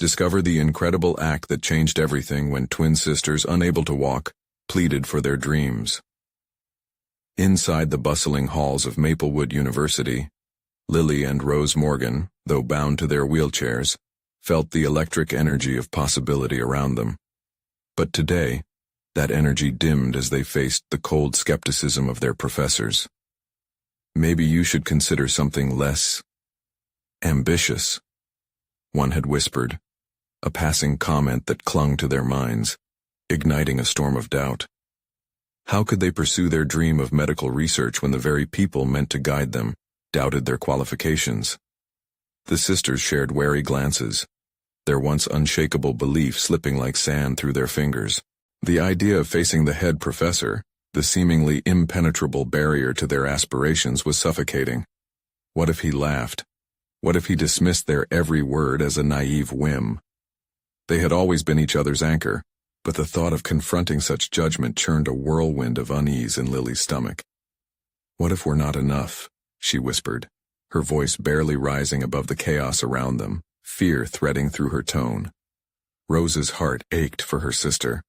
Discover the incredible act that changed everything when twin sisters unable to walk pleaded for their dreams. Inside the bustling halls of Maplewood University, Lily and Rose Morgan, though bound to their wheelchairs, felt the electric energy of possibility around them. But today, that energy dimmed as they faced the cold skepticism of their professors. Maybe you should consider something less ambitious, one had whispered, a passing comment that clung to their minds, igniting a storm of doubt. How could they pursue their dream of medical research when the very people meant to guide them doubted their qualifications? The sisters shared wary glances, their once unshakable belief slipping like sand through their fingers. The idea of facing the head professor, the seemingly impenetrable barrier to their aspirations, was suffocating. What if he laughed? What if he dismissed their every word as a naive whim? They had always been each other's anchor, but the thought of confronting such judgment churned a whirlwind of unease in Lily's stomach. What if we're not enough? She whispered, her voice barely rising above the chaos around them, fear threading through her tone. Rose's heart ached for her sister,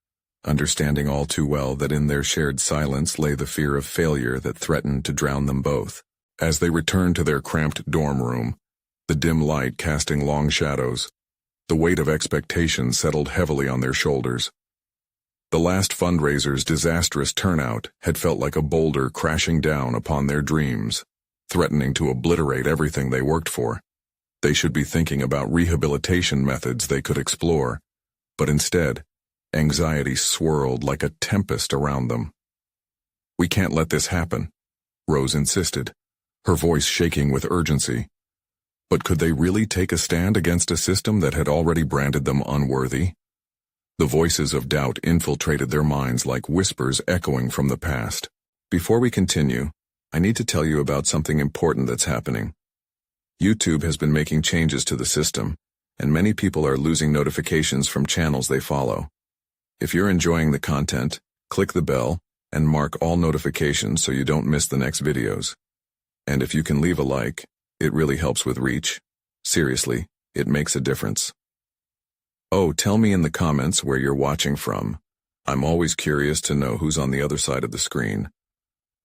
understanding all too well that in their shared silence lay the fear of failure that threatened to drown them both. As they returned to their cramped dorm room, the dim light casting long shadows, the weight of expectation settled heavily on their shoulders. The last fundraiser's disastrous turnout had felt like a boulder crashing down upon their dreams, threatening to obliterate everything they worked for. They should be thinking about rehabilitation methods they could explore, but instead, anxiety swirled like a tempest around them. "We can't let this happen," Rose insisted, her voice shaking with urgency. But could they really take a stand against a system that had already branded them unworthy? The voices of doubt infiltrated their minds like whispers echoing from the past. Before we continue, I need to tell you about something important that's happening. YouTube has been making changes to the system, and many people are losing notifications from channels they follow. If you're enjoying the content, click the bell and mark all notifications so you don't miss the next videos. And if you can leave a like, it really helps with reach. Seriously, it makes a difference. Oh, tell me in the comments where you're watching from. I'm always curious to know who's on the other side of the screen.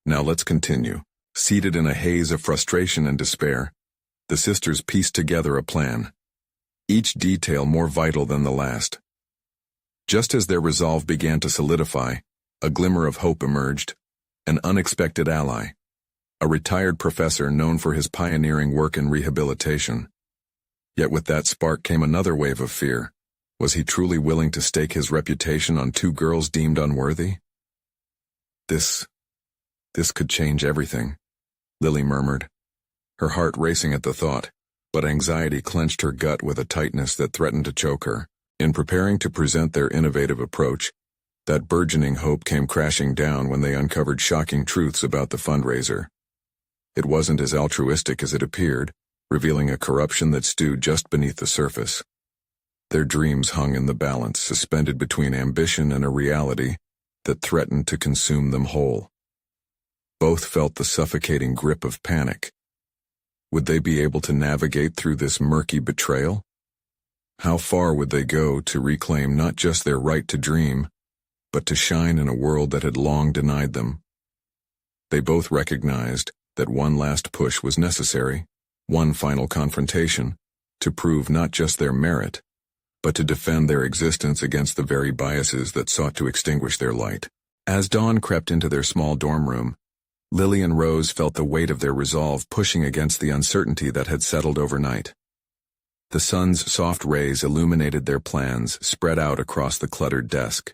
Now let's continue. Seated in a haze of frustration and despair, the sisters pieced together a plan, each detail more vital than the last. Just as their resolve began to solidify, a glimmer of hope emerged, an unexpected ally, a retired professor known for his pioneering work in rehabilitation. Yet with that spark came another wave of fear. Was he truly willing to stake his reputation on two girls deemed unworthy? This could change everything, Lily murmured, her heart racing at the thought, but anxiety clenched her gut with a tightness that threatened to choke her. In preparing to present their innovative approach, that burgeoning hope came crashing down when they uncovered shocking truths about the fundraiser. It wasn't as altruistic as it appeared, revealing a corruption that stewed just beneath the surface. Their dreams hung in the balance, suspended between ambition and a reality that threatened to consume them whole. Both felt the suffocating grip of panic. Would they be able to navigate through this murky betrayal? How far would they go to reclaim not just their right to dream, but to shine in a world that had long denied them? They both recognized that one last push was necessary, one final confrontation, to prove not just their merit, but to defend their existence against the very biases that sought to extinguish their light. As dawn crept into their small dorm room, Lily and Rose felt the weight of their resolve pushing against the uncertainty that had settled overnight. The sun's soft rays illuminated their plans spread out across the cluttered desk.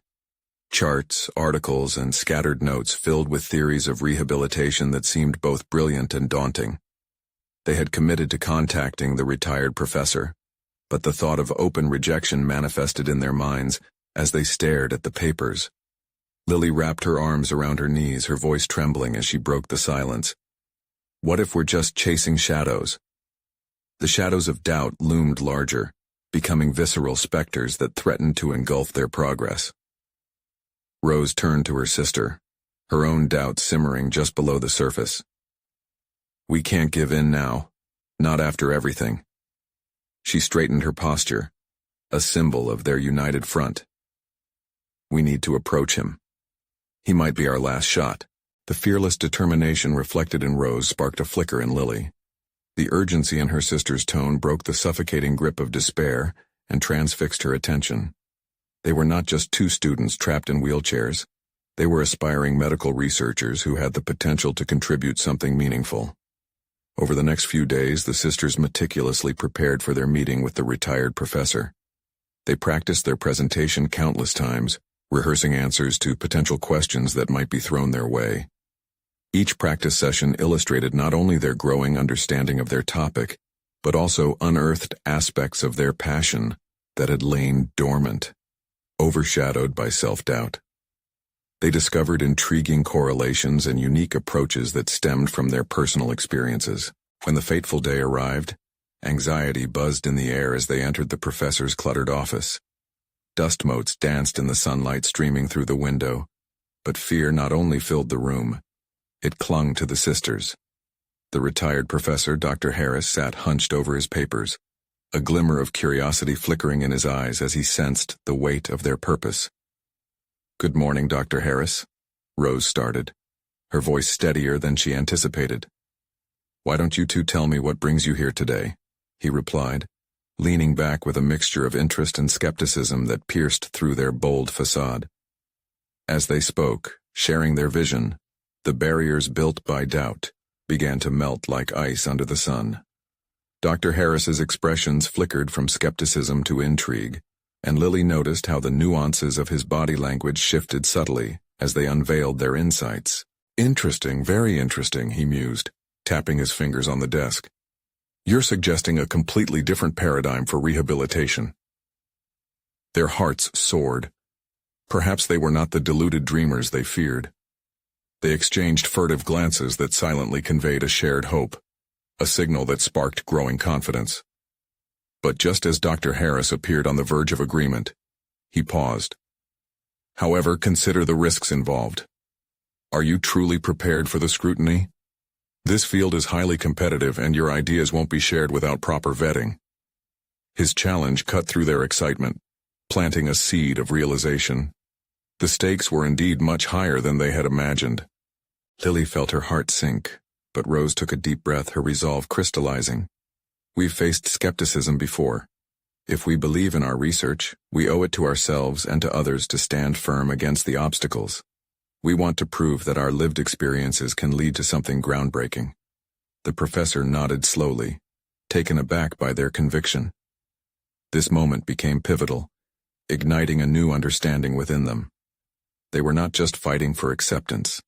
Charts, articles, and scattered notes filled with theories of rehabilitation that seemed both brilliant and daunting. They had committed to contacting the retired professor, but the thought of open rejection manifested in their minds as they stared at the papers. Lily wrapped her arms around her knees, her voice trembling as she broke the silence. What if we're just chasing shadows? The shadows of doubt loomed larger, becoming visceral specters that threatened to engulf their progress. Rose turned to her sister, her own doubts simmering just below the surface. "We can't give in now, not after everything." She straightened her posture, a symbol of their united front. We need to approach him. He might be our last shot. The fearless determination reflected in Rose sparked a flicker in Lily. The urgency in her sister's tone broke the suffocating grip of despair and transfixed her attention. They were not just two students trapped in wheelchairs. They were aspiring medical researchers who had the potential to contribute something meaningful. Over the next few days, the sisters meticulously prepared for their meeting with the retired professor. They practiced their presentation countless times, rehearsing answers to potential questions that might be thrown their way. Each practice session illustrated not only their growing understanding of their topic, but also unearthed aspects of their passion that had lain dormant, overshadowed by self-doubt. They discovered intriguing correlations and unique approaches that stemmed from their personal experiences. When the fateful day arrived, anxiety buzzed in the air as they entered the professor's cluttered office. Dust motes danced in the sunlight streaming through the window, but fear not only filled the room, it clung to the sisters. The retired professor, Dr. Harris, sat hunched over his papers, a glimmer of curiosity flickering in his eyes as he sensed the weight of their purpose. "Good morning, Dr. Harris," Rose started, her voice steadier than she anticipated. "Why don't you two tell me what brings you here today?" he replied, leaning back with a mixture of interest and skepticism that pierced through their bold facade. As they spoke, sharing their vision, the barriers built by doubt began to melt like ice under the sun. Dr. Harris's expressions flickered from skepticism to intrigue, and Lily noticed how the nuances of his body language shifted subtly as they unveiled their insights. "Interesting, very interesting," he mused, tapping his fingers on the desk. "You're suggesting a completely different paradigm for rehabilitation." Their hearts soared. Perhaps they were not the deluded dreamers they feared. They exchanged furtive glances that silently conveyed a shared hope, a signal that sparked growing confidence. But just as Dr. Harris appeared on the verge of agreement, he paused. "However, consider the risks involved. Are you truly prepared for the scrutiny? This field is highly competitive and your ideas won't be shared without proper vetting." His challenge cut through their excitement, planting a seed of realization. The stakes were indeed much higher than they had imagined. Lily felt her heart sink, but Rose took a deep breath, her resolve crystallizing. "We've faced skepticism before. If we believe in our research, we owe it to ourselves and to others to stand firm against the obstacles. We want to prove that our lived experiences can lead to something groundbreaking." The professor nodded slowly, taken aback by their conviction. This moment became pivotal, igniting a new understanding within them. They were not just fighting for acceptance.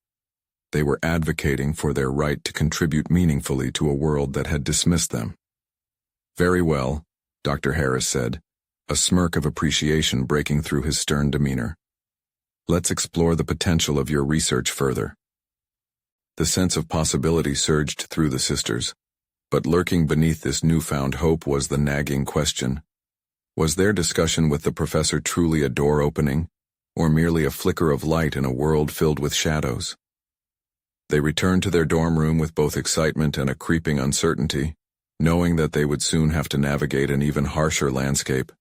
They were advocating for their right to contribute meaningfully to a world that had dismissed them. "Very well," Dr. Harris said, a smirk of appreciation breaking through his stern demeanor. "Let's explore the potential of your research further." The sense of possibility surged through the sisters, but lurking beneath this newfound hope was the nagging question. Was their discussion with the professor truly a door opening, or merely a flicker of light in a world filled with shadows? They returned to their dorm room with both excitement and a creeping uncertainty, knowing that they would soon have to navigate an even harsher landscape.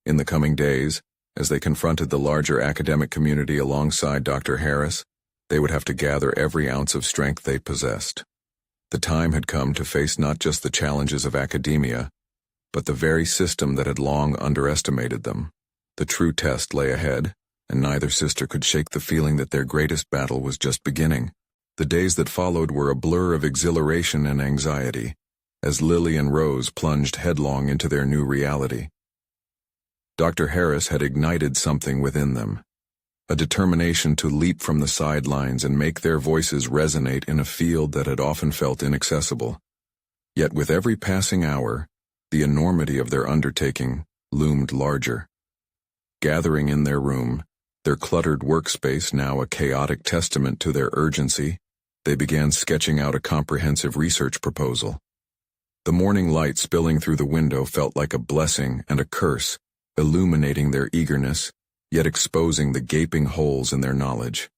In the coming days, as they confronted the larger academic community alongside Dr. Harris, they would have to gather every ounce of strength they possessed. The time had come to face not just the challenges of academia, but the very system that had long underestimated them. The true test lay ahead, and neither sister could shake the feeling that their greatest battle was just beginning. The days that followed were a blur of exhilaration and anxiety, as Lily and Rose plunged headlong into their new reality. Dr. Harris had ignited something within them, a determination to leap from the sidelines and make their voices resonate in a field that had often felt inaccessible. Yet with every passing hour, the enormity of their undertaking loomed larger. Gathering in their room, their cluttered workspace now a chaotic testament to their urgency, they began sketching out a comprehensive research proposal. The morning light spilling through the window felt like a blessing and a curse, illuminating their eagerness, yet exposing the gaping holes in their knowledge.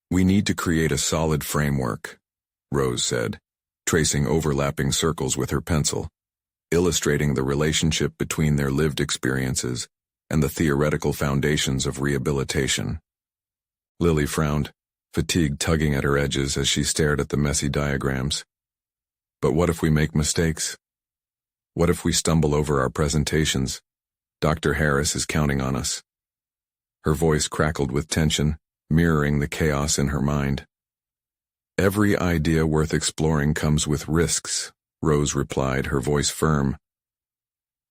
"We need to create a solid framework," Rose said, tracing overlapping circles with her pencil. illustrating the relationship between their lived experiences and the theoretical foundations of rehabilitation. Lily frowned, fatigue tugging at her edges as she stared at the messy diagrams. But what if we make mistakes? What if we stumble over our presentations? Dr. Harris is counting on us. Her voice crackled with tension, mirroring the chaos in her mind. Every idea worth exploring comes with risks, Rose replied, her voice firm.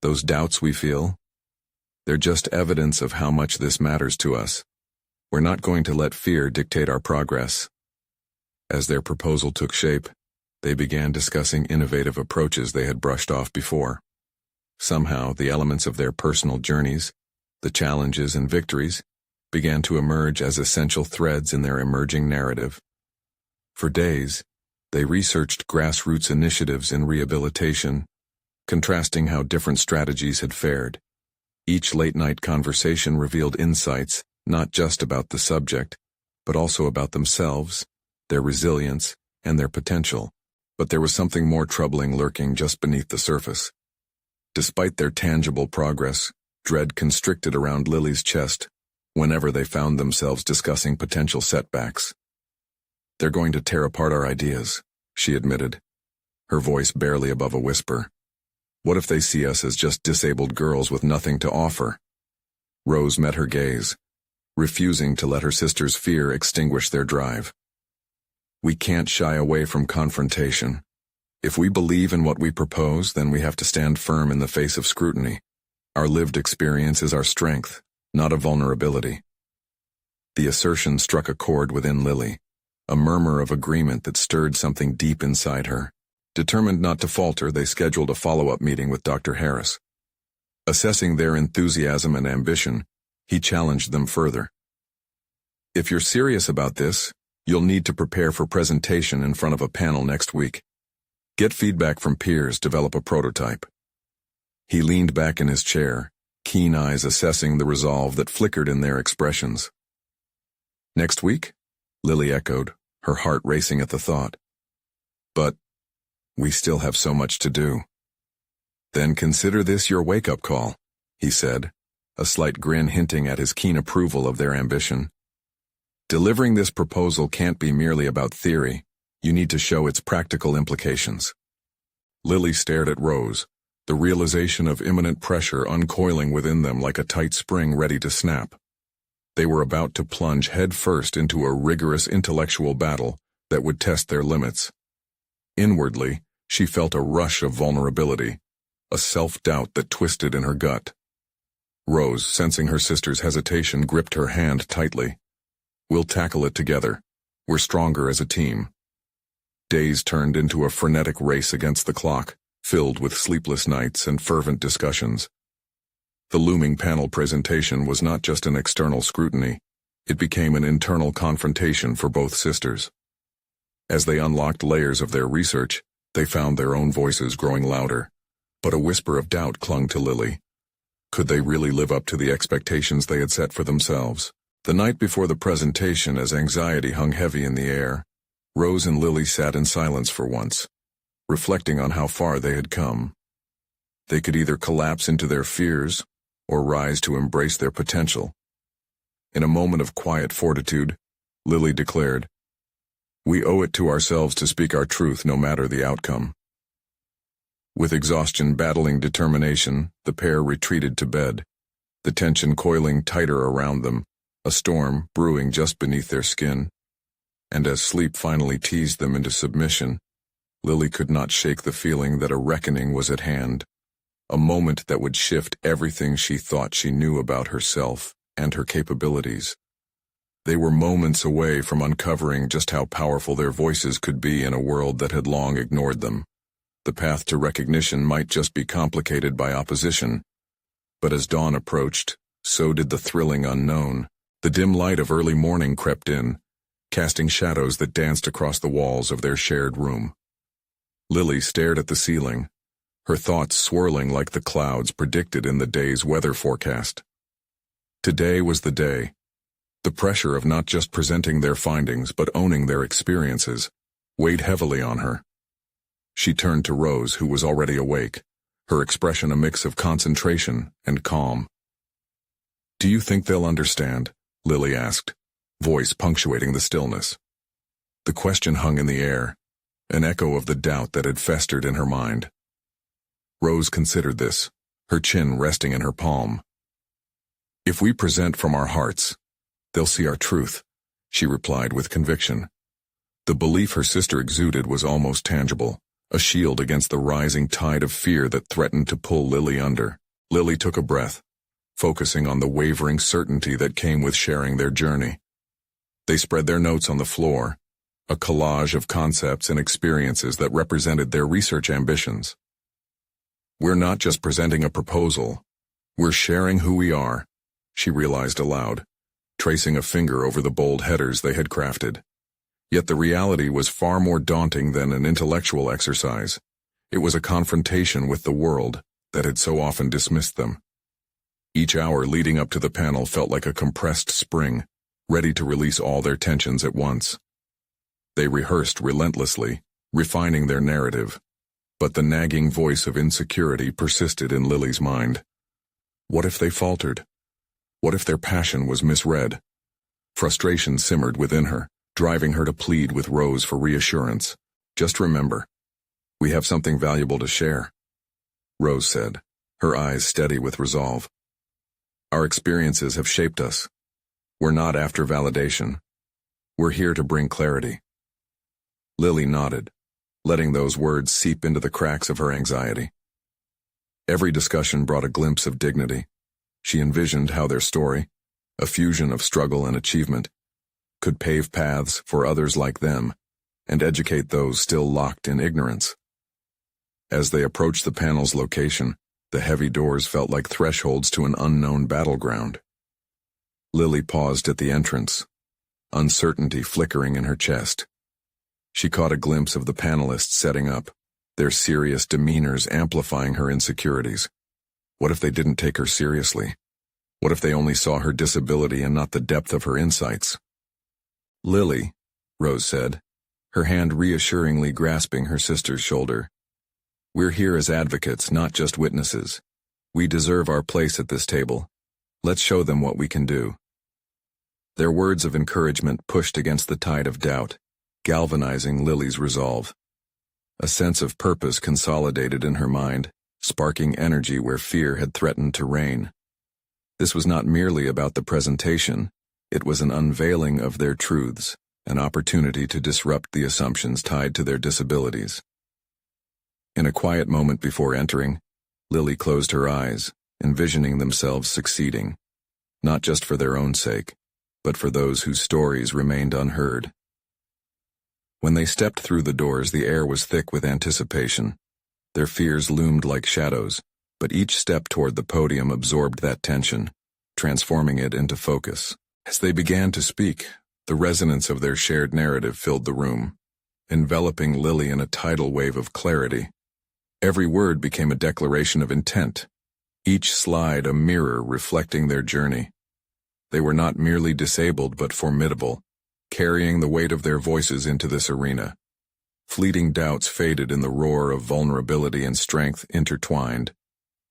Those doubts we feel, they're just evidence of how much this matters to us. We're not going to let fear dictate our progress. As their proposal took shape, they began discussing innovative approaches they had brushed off before. Somehow, the elements of their personal journeys, the challenges and victories, began to emerge as essential threads in their emerging narrative. For days, they researched grassroots initiatives in rehabilitation, contrasting how different strategies had fared. Each late-night conversation revealed insights, not just about the subject, but also about themselves, their resilience, and their potential. But there was something more troubling lurking just beneath the surface. Despite their tangible progress, dread constricted around Lily's chest whenever they found themselves discussing potential setbacks. They're going to tear apart our ideas, she admitted, her voice barely above a whisper. What if they see us as just disabled girls with nothing to offer? Rose met her gaze, refusing to let her sister's fear extinguish their drive. We can't shy away from confrontation. If we believe in what we propose, then we have to stand firm in the face of scrutiny. Our lived experience is our strength, not a vulnerability. The assertion struck a chord within Lily, a murmur of agreement that stirred something deep inside her. Determined not to falter, they scheduled a follow-up meeting with Dr. Harris. Assessing their enthusiasm and ambition, he challenged them further. If you're serious about this, you'll need to prepare for presentation in front of a panel next week. Get feedback from peers, develop a prototype. He leaned back in his chair, keen eyes assessing the resolve that flickered in their expressions. Next week? Lily echoed, her heart racing at the thought. But we still have so much to do. Then consider this your wake-up call, he said, a slight grin hinting at his keen approval of their ambition. Delivering this proposal can't be merely about theory. You need to show its practical implications. Lily stared at Rose, the realization of imminent pressure uncoiling within them like a tight spring ready to snap. They were about to plunge headfirst into a rigorous intellectual battle that would test their limits. Inwardly, she felt a rush of vulnerability, a self-doubt that twisted in her gut. Rose, sensing her sister's hesitation, gripped her hand tightly. We'll tackle it together. We're stronger as a team. Days turned into a frenetic race against the clock, filled with sleepless nights and fervent discussions. The looming panel presentation was not just an external scrutiny, it became an internal confrontation for both sisters. As they unlocked layers of their research, they found their own voices growing louder, but a whisper of doubt clung to Lily. Could they really live up to the expectations they had set for themselves? The night before the presentation, as anxiety hung heavy in the air, Rose and Lily sat in silence for once, reflecting on how far they had come. They could either collapse into their fears or rise to embrace their potential. In a moment of quiet fortitude, Lily declared, "We owe it to ourselves to speak our truth no matter the outcome." With exhaustion battling determination, the pair retreated to bed, the tension coiling tighter around them, a storm brewing just beneath their skin. And as sleep finally teased them into submission, Lily could not shake the feeling that a reckoning was at hand, a moment that would shift everything she thought she knew about herself and her capabilities. They were moments away from uncovering just how powerful their voices could be in a world that had long ignored them. The path to recognition might just be complicated by opposition, but as dawn approached, so did the thrilling unknown. The dim light of early morning crept in, casting shadows that danced across the walls of their shared room. Lily stared at the ceiling, her thoughts swirling like the clouds predicted in the day's weather forecast. Today was the day. The pressure of not just presenting their findings but owning their experiences weighed heavily on her. She turned to Rose, who was already awake, her expression a mix of concentration and calm. "Do you think they'll understand?" Lily asked, voice punctuating the stillness. The question hung in the air, an echo of the doubt that had festered in her mind. Rose considered this, her chin resting in her palm. "If we present from our hearts, they'll see our truth," she replied with conviction. The belief her sister exuded was almost tangible, a shield against the rising tide of fear that threatened to pull Lily under. Lily took a breath, focusing on the wavering certainty that came with sharing their journey. They spread their notes on the floor, a collage of concepts and experiences that represented their research ambitions. "We're not just presenting a proposal, we're sharing who we are," she realized aloud, tracing a finger over the bold headers they had crafted. Yet the reality was far more daunting than an intellectual exercise. It was a confrontation with the world that had so often dismissed them. Each hour leading up to the panel felt like a compressed spring, ready to release all their tensions at once. They rehearsed relentlessly, refining their narrative, but the nagging voice of insecurity persisted in Lily's mind. What if they faltered? What if their passion was misread? Frustration simmered within her, driving her to plead with Rose for reassurance. "Just remember, we have something valuable to share," Rose said, her eyes steady with resolve. "Our experiences have shaped us. We're not after validation. We're here to bring clarity." Lily nodded, letting those words seep into the cracks of her anxiety. Every discussion brought a glimpse of dignity. She envisioned how their story, a fusion of struggle and achievement, could pave paths for others like them and educate those still locked in ignorance. As they approached the panel's location, the heavy doors felt like thresholds to an unknown battleground. Lily paused at the entrance, uncertainty flickering in her chest. She caught a glimpse of the panelists setting up, their serious demeanors amplifying her insecurities. What if they didn't take her seriously? What if they only saw her disability and not the depth of her insights? "Lily," Rose said, her hand reassuringly grasping her sister's shoulder. "We're here as advocates, not just witnesses. We deserve our place at this table. Let's show them what we can do." Their words of encouragement pushed against the tide of doubt, galvanizing Lily's resolve. A sense of purpose consolidated in her mind, sparking energy where fear had threatened to reign. This was not merely about the presentation, it was an unveiling of their truths, an opportunity to disrupt the assumptions tied to their disabilities. In a quiet moment before entering, Lily closed her eyes, envisioning themselves succeeding, not just for their own sake, but for those whose stories remained unheard. When they stepped through the doors, the air was thick with anticipation. Their fears loomed like shadows, but each step toward the podium absorbed that tension, transforming it into focus. As they began to speak, the resonance of their shared narrative filled the room, enveloping Lily in a tidal wave of clarity. Every word became a declaration of intent, each slide a mirror reflecting their journey. They were not merely disabled but formidable, carrying the weight of their voices into this arena. Fleeting doubts faded in the roar of vulnerability and strength intertwined.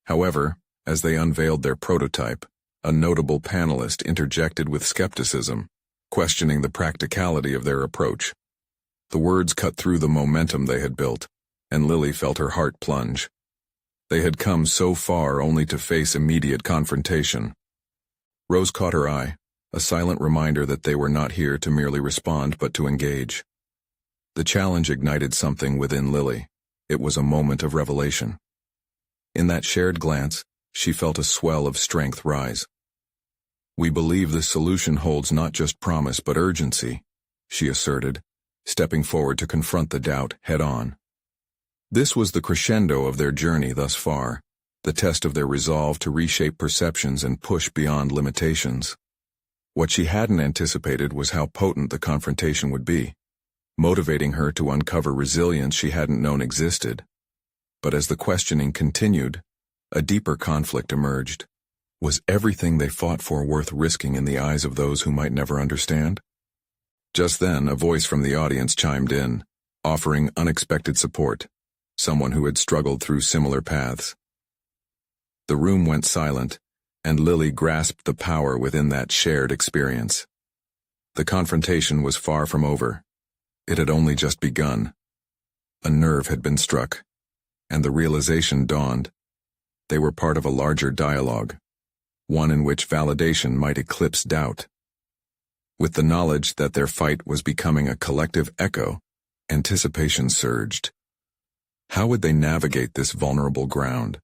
However, as they unveiled their prototype, a notable panelist interjected with skepticism, questioning the practicality of their approach. The words cut through the momentum they had built, and Lily felt her heart plunge. They had come so far only to face immediate confrontation. Rose caught her eye, a silent reminder that they were not here to merely respond but to engage. The challenge ignited something within Lily. It was a moment of revelation. In that shared glance, she felt a swell of strength rise. "We believe this solution holds not just promise but urgency," she asserted, stepping forward to confront the doubt head-on. This was the crescendo of their journey thus far, the test of their resolve to reshape perceptions and push beyond limitations. What she hadn't anticipated was how potent the confrontation would be, motivating her to uncover resilience she hadn't known existed. But as the questioning continued, a deeper conflict emerged. Was everything they fought for worth risking in the eyes of those who might never understand? Just then, a voice from the audience chimed in, offering unexpected support, someone who had struggled through similar paths. The room went silent, and Lily grasped the power within that shared experience. The confrontation was far from over. It had only just begun. A nerve had been struck, and the realization dawned. They were part of a larger dialogue, one in which validation might eclipse doubt. With the knowledge that their fight was becoming a collective echo, anticipation surged. How would they navigate this vulnerable ground?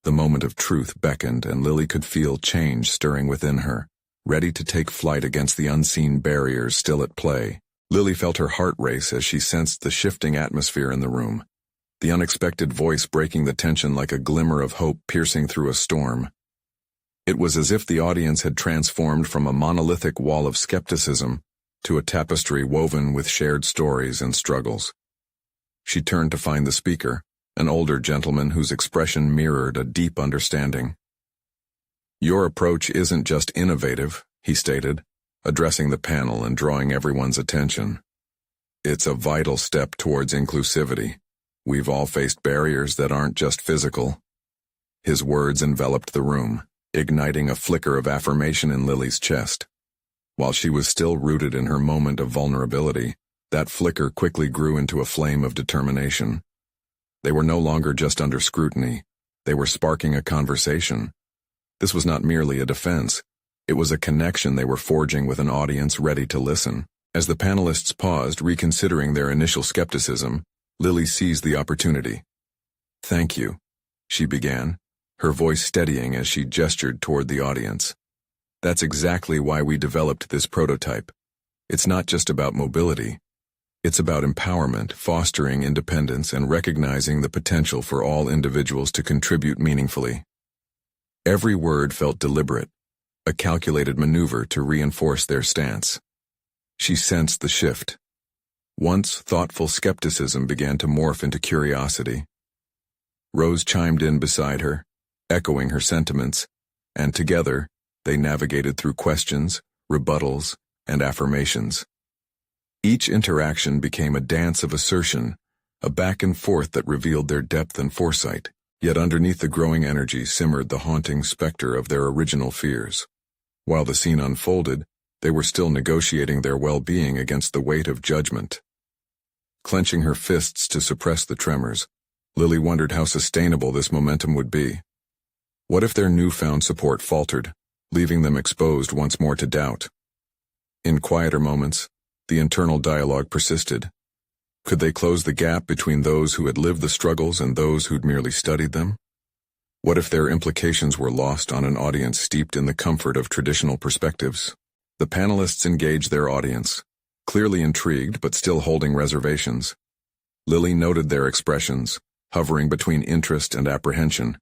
The moment of truth beckoned, and Lily could feel change stirring within her, ready to take flight against the unseen barriers still at play. Lily felt her heart race as she sensed the shifting atmosphere in the room, the unexpected voice breaking the tension like a glimmer of hope piercing through a storm. It was as if the audience had transformed from a monolithic wall of skepticism to a tapestry woven with shared stories and struggles. She turned to find the speaker, an older gentleman whose expression mirrored a deep understanding. "Your approach isn't just innovative," he stated, addressing the panel and drawing everyone's attention. "It's a vital step towards inclusivity. We've all faced barriers that aren't just physical." His words enveloped the room, igniting a flicker of affirmation in Lily's chest. While she was still rooted in her moment of vulnerability, that flicker quickly grew into a flame of determination. They were no longer just under scrutiny. They were sparking a conversation. This was not merely a defense. It was a connection they were forging with an audience ready to listen. As the panelists paused, reconsidering their initial skepticism, Lily seized the opportunity. "Thank you," she began, her voice steadying as she gestured toward the audience. "That's exactly why we developed this prototype. It's not just about mobility. It's about empowerment, fostering independence, and recognizing the potential for all individuals to contribute meaningfully." Every word felt deliberate, a calculated maneuver to reinforce their stance. She sensed the shift. Once thoughtful skepticism began to morph into curiosity. Rose chimed in beside her, echoing her sentiments, and together, they navigated through questions, rebuttals, and affirmations. Each interaction became a dance of assertion, a back and forth that revealed their depth and foresight, yet underneath the growing energy simmered the haunting specter of their original fears. While the scene unfolded, they were still negotiating their well-being against the weight of judgment. Clenching her fists to suppress the tremors, Lily wondered how sustainable this momentum would be. What if their newfound support faltered, leaving them exposed once more to doubt? In quieter moments, the internal dialogue persisted. Could they close the gap between those who had lived the struggles and those who'd merely studied them? What if their implications were lost on an audience steeped in the comfort of traditional perspectives? The panelists engaged their audience, clearly intrigued but still holding reservations. Lily noted their expressions, hovering between interest and apprehension,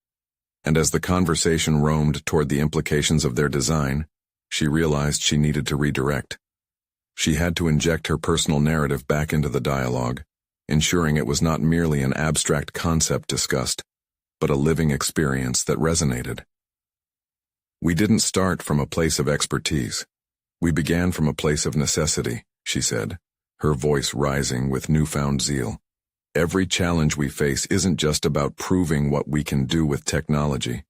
and as the conversation roamed toward the implications of their design, she realized she needed to redirect. She had to inject her personal narrative back into the dialogue, ensuring it was not merely an abstract concept discussed, but a living experience that resonated. "We didn't start from a place of expertise. We began from a place of necessity," she said, her voice rising with newfound zeal. "Every challenge we face isn't just about proving what we can do with technology.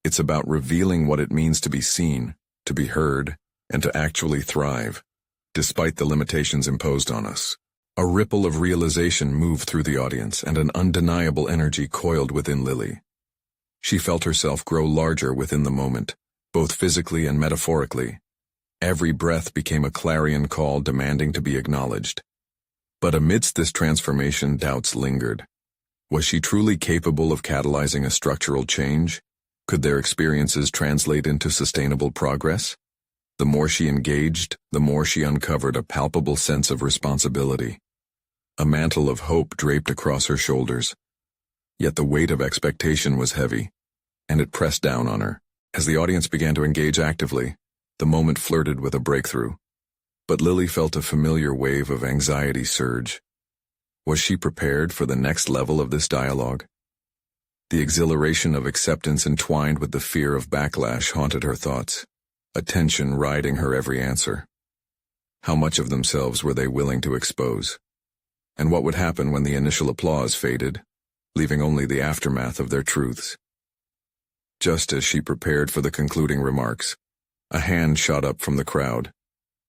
It's about revealing what it means to be seen, to be heard, and to actually thrive, despite the limitations imposed on us." A ripple of realization moved through the audience, and an undeniable energy coiled within Lily. She felt herself grow larger within the moment, both physically and metaphorically. Every breath became a clarion call demanding to be acknowledged. But amidst this transformation, doubts lingered. Was she truly capable of catalyzing a structural change? Could their experiences translate into sustainable progress? The more she engaged, the more she uncovered a palpable sense of responsibility. A mantle of hope draped across her shoulders. Yet the weight of expectation was heavy, and it pressed down on her. As the audience began to engage actively, the moment flirted with a breakthrough. But Lily felt a familiar wave of anxiety surge. Was she prepared for the next level of this dialogue? The exhilaration of acceptance entwined with the fear of backlash haunted her thoughts, a tension riding her every answer. How much of themselves were they willing to expose? And what would happen when the initial applause faded, leaving only the aftermath of their truths? Just as she prepared for the concluding remarks, a hand shot up from the crowd,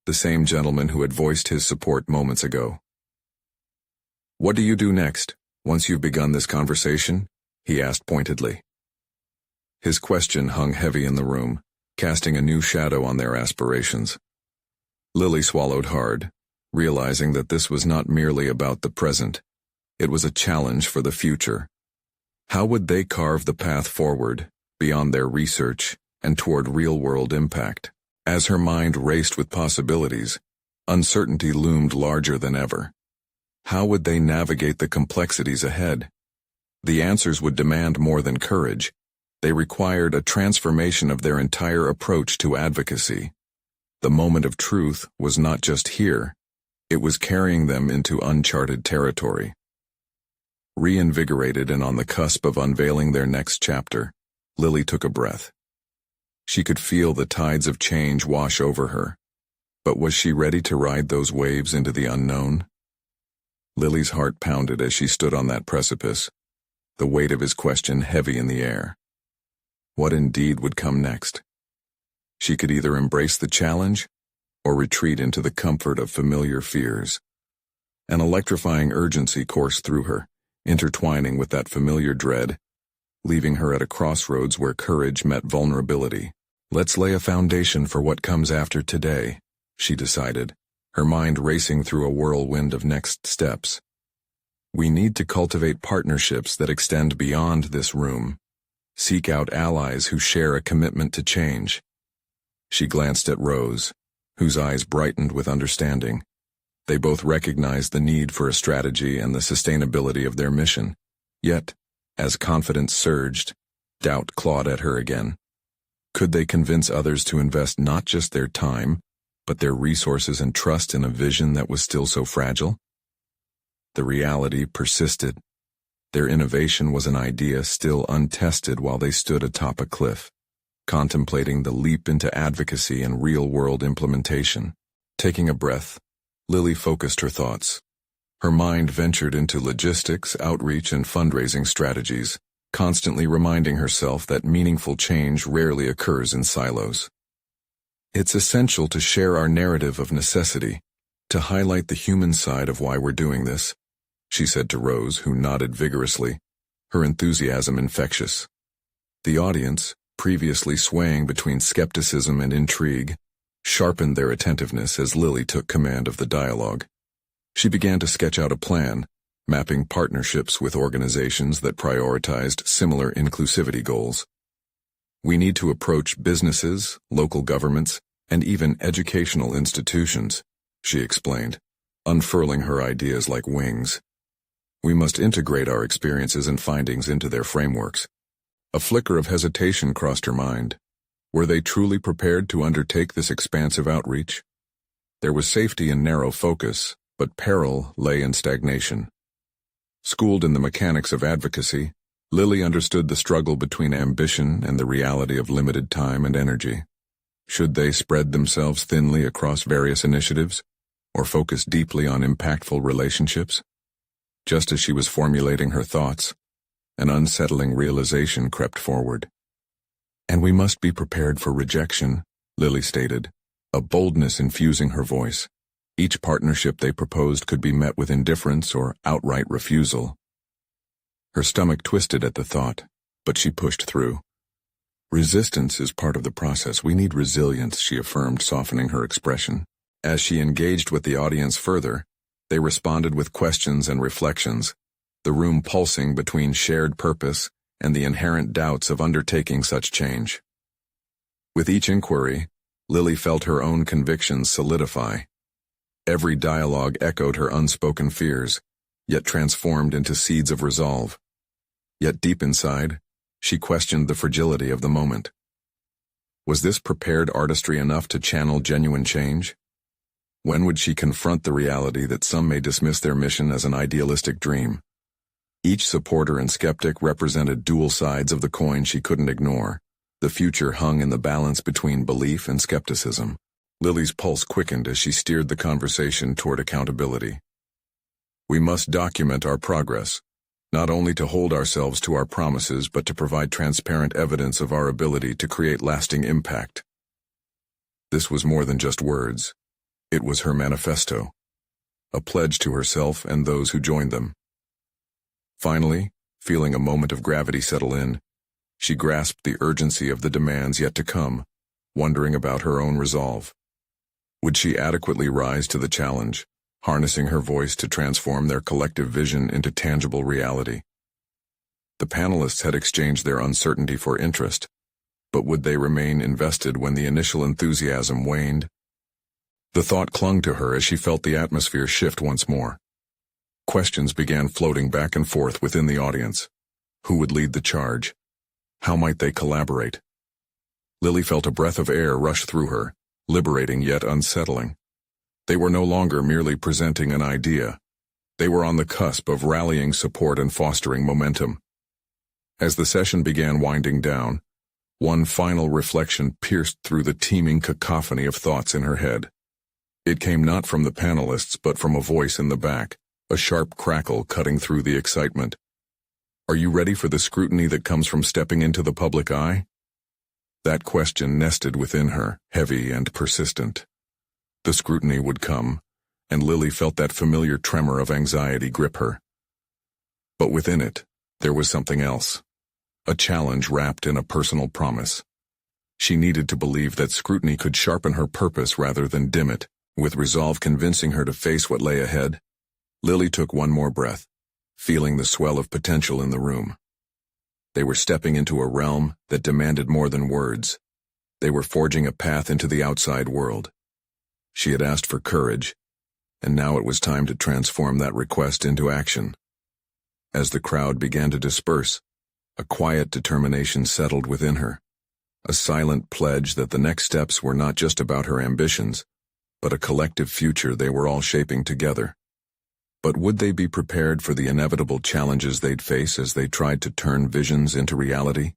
the same gentleman who had voiced his support moments ago. "What do you do next, once you've begun this conversation?" he asked pointedly. His question hung heavy in the room, casting a new shadow on their aspirations. Lily swallowed hard, realizing that this was not merely about the present. It was a challenge for the future. How would they carve the path forward, beyond their research, and toward real-world impact? As her mind raced with possibilities, uncertainty loomed larger than ever. How would they navigate the complexities ahead? The answers would demand more than courage. They required a transformation of their entire approach to advocacy. The moment of truth was not just here, it was carrying them into uncharted territory. Reinvigorated and on the cusp of unveiling their next chapter, Lily took a breath. She could feel the tides of change wash over her, but was she ready to ride those waves into the unknown? Lily's heart pounded as she stood on that precipice, the weight of his question heavy in the air. What indeed would come next? She could either embrace the challenge or retreat into the comfort of familiar fears. An electrifying urgency coursed through her, intertwining with that familiar dread, leaving her at a crossroads where courage met vulnerability. "Let's lay a foundation for what comes after today," she decided, her mind racing through a whirlwind of next steps. "We need to cultivate partnerships that extend beyond this room. Seek out allies who share a commitment to change." She glanced at Rose, whose eyes brightened with understanding. They both recognized the need for a strategy and the sustainability of their mission. Yet, as confidence surged, doubt clawed at her again. Could they convince others to invest not just their time, but their resources and trust in a vision that was still so fragile? The reality persisted. Their innovation was an idea still untested while they stood atop a cliff, contemplating the leap into advocacy and real-world implementation. Taking a breath, Lily focused her thoughts. Her mind ventured into logistics, outreach, and fundraising strategies, constantly reminding herself that meaningful change rarely occurs in silos. "It's essential to share our narrative of necessity, to highlight the human side of why we're doing this," she said to Rose, who nodded vigorously, her enthusiasm infectious. The audience, previously swaying between skepticism and intrigue, sharpened their attentiveness as Lily took command of the dialogue. She began to sketch out a plan, mapping partnerships with organizations that prioritized similar inclusivity goals. "We need to approach businesses, local governments, and even educational institutions," she explained, unfurling her ideas like wings. "We must integrate our experiences and findings into their frameworks." A flicker of hesitation crossed her mind. Were they truly prepared to undertake this expansive outreach? There was safety in narrow focus, but peril lay in stagnation. Schooled in the mechanics of advocacy, Lily understood the struggle between ambition and the reality of limited time and energy. Should they spread themselves thinly across various initiatives, or focus deeply on impactful relationships? Just as she was formulating her thoughts, an unsettling realization crept forward. "And we must be prepared for rejection," Lily stated, a boldness infusing her voice. Each partnership they proposed could be met with indifference or outright refusal. Her stomach twisted at the thought, but she pushed through. "Resistance is part of the process. We need resilience," she affirmed, softening her expression. As she engaged with the audience further, they responded with questions and reflections, the room pulsing between shared purpose and the inherent doubts of undertaking such change. With each inquiry, Lily felt her own convictions solidify. Every dialogue echoed her unspoken fears, yet transformed into seeds of resolve. Yet deep inside, she questioned the fragility of the moment. Was this prepared artistry enough to channel genuine change? When would she confront the reality that some may dismiss their mission as an idealistic dream? Each supporter and skeptic represented dual sides of the coin she couldn't ignore. The future hung in the balance between belief and skepticism. Lily's pulse quickened as she steered the conversation toward accountability. "We must document our progress. not only to hold ourselves to our promises but to provide transparent evidence of our ability to create lasting impact. This was more than just words. It was her manifesto, a pledge to herself and those who joined them. Finally, feeling a moment of gravity settle in, she grasped the urgency of the demands yet to come, wondering about her own resolve. Would she adequately rise to the challenge, harnessing her voice to transform their collective vision into tangible reality? The panelists had exchanged their uncertainty for interest, but would they remain invested when the initial enthusiasm waned? The thought clung to her as she felt the atmosphere shift once more. Questions began floating back and forth within the audience. Who would lead the charge? How might they collaborate? Lily felt a breath of air rush through her, liberating yet unsettling. They were no longer merely presenting an idea. They were on the cusp of rallying support and fostering momentum. As the session began winding down, one final reflection pierced through the teeming cacophony of thoughts in her head. It came not from the panelists but from a voice in the back, a sharp crackle cutting through the excitement. Are you ready for the scrutiny that comes from stepping into the public eye? That question nested within her, heavy and persistent. The scrutiny would come, and Lily felt that familiar tremor of anxiety grip her. But within it, there was something else. A challenge wrapped in a personal promise. She needed to believe that scrutiny could sharpen her purpose rather than dim it, with resolve convincing her to face what lay ahead. Lily took one more breath, feeling the swell of potential in the room. They were stepping into a realm that demanded more than words. They were forging a path into the outside world. She had asked for courage, and now it was time to transform that request into action. As the crowd began to disperse, a quiet determination settled within her, a silent pledge that the next steps were not just about her ambitions, but a collective future they were all shaping together. But would they be prepared for the inevitable challenges they'd face as they tried to turn visions into reality?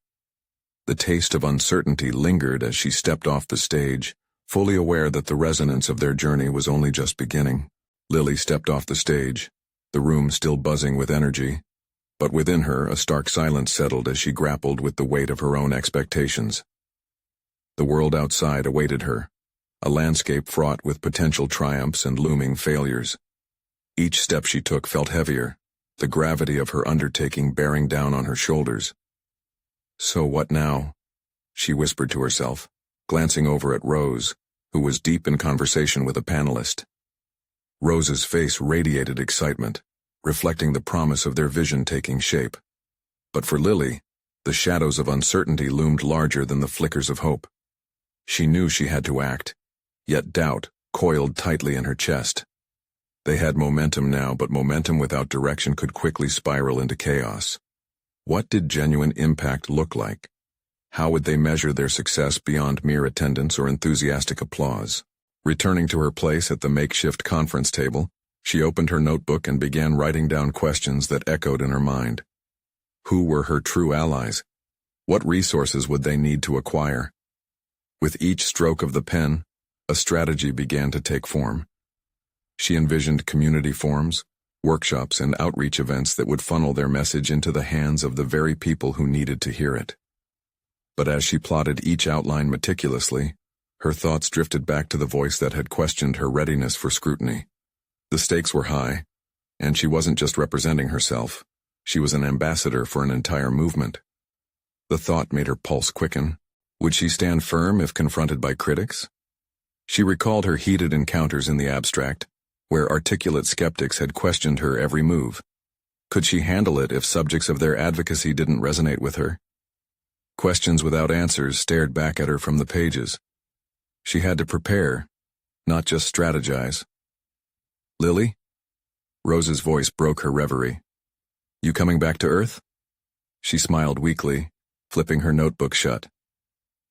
The taste of uncertainty lingered as she stepped off the stage, fully aware that the resonance of their journey was only just beginning. Lily stepped off the stage, the room still buzzing with energy, but within her a stark silence settled as she grappled with the weight of her own expectations. The world outside awaited her, a landscape fraught with potential triumphs and looming failures. Each step she took felt heavier, the gravity of her undertaking bearing down on her shoulders. So what now? She whispered to herself, glancing over at Rose, who was deep in conversation with a panelist. Rose's face radiated excitement, reflecting the promise of their vision taking shape. But for Lily, the shadows of uncertainty loomed larger than the flickers of hope. She knew she had to act, yet doubt coiled tightly in her chest. They had momentum now, but momentum without direction could quickly spiral into chaos. What did genuine impact look like? How would they measure their success beyond mere attendance or enthusiastic applause? Returning to her place at the makeshift conference table, she opened her notebook and began writing down questions that echoed in her mind. Who were her true allies? What resources would they need to acquire? With each stroke of the pen, a strategy began to take form. She envisioned community forums, workshops, and outreach events that would funnel their message into the hands of the very people who needed to hear it. But as she plotted each outline meticulously, her thoughts drifted back to the voice that had questioned her readiness for scrutiny. The stakes were high, and she wasn't just representing herself, she was an ambassador for an entire movement. The thought made her pulse quicken. Would she stand firm if confronted by critics? She recalled her heated encounters in the abstract, where articulate skeptics had questioned her every move. Could she handle it if subjects of their advocacy didn't resonate with her? Questions without answers stared back at her from the pages. She had to prepare, not just strategize. Lily? Rose's voice broke her reverie. You coming back to Earth? She smiled weakly, flipping her notebook shut.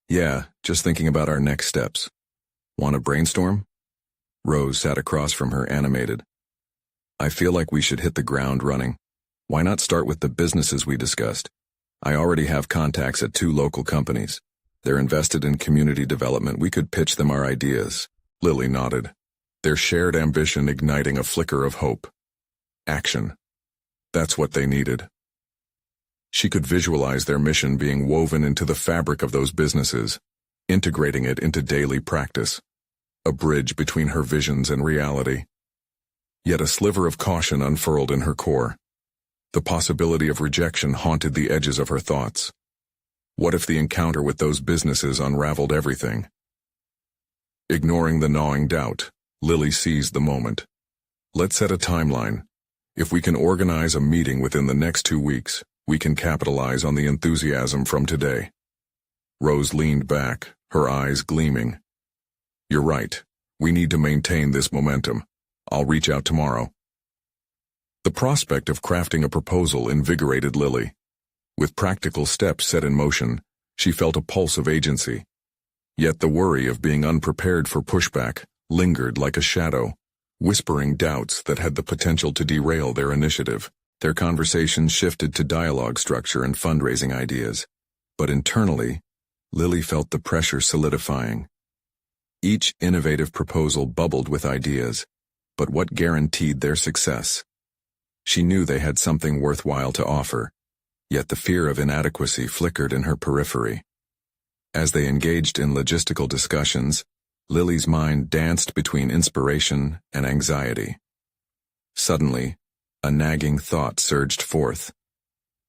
Yeah, just thinking about our next steps. Want to brainstorm? Rose sat across from her, animated. I feel like we should hit the ground running. Why not start with the businesses we discussed? I already have contacts at 2 local companies. They're invested in community development. We could pitch them our ideas. Lily nodded, their shared ambition igniting a flicker of hope. Action. That's what they needed. She could visualize their mission being woven into the fabric of those businesses, integrating it into daily practice, a bridge between her visions and reality. Yet a sliver of caution unfurled in her core. The possibility of rejection haunted the edges of her thoughts. What if the encounter with those businesses unraveled everything? Ignoring the gnawing doubt, Lily seized the moment. Let's set a timeline. If we can organize a meeting within the next 2 weeks, we can capitalize on the enthusiasm from today. Rose leaned back, her eyes gleaming. You're right. We need to maintain this momentum. I'll reach out tomorrow. The prospect of crafting a proposal invigorated Lily. With practical steps set in motion, she felt a pulse of agency. Yet the worry of being unprepared for pushback lingered like a shadow, whispering doubts that had the potential to derail their initiative. Their conversations shifted to dialogue structure and fundraising ideas. But internally, Lily felt the pressure solidifying. Each innovative proposal bubbled with ideas, but what guaranteed their success? She knew they had something worthwhile to offer, yet the fear of inadequacy flickered in her periphery. As they engaged in logistical discussions, Lily's mind danced between inspiration and anxiety. Suddenly, a nagging thought surged forth.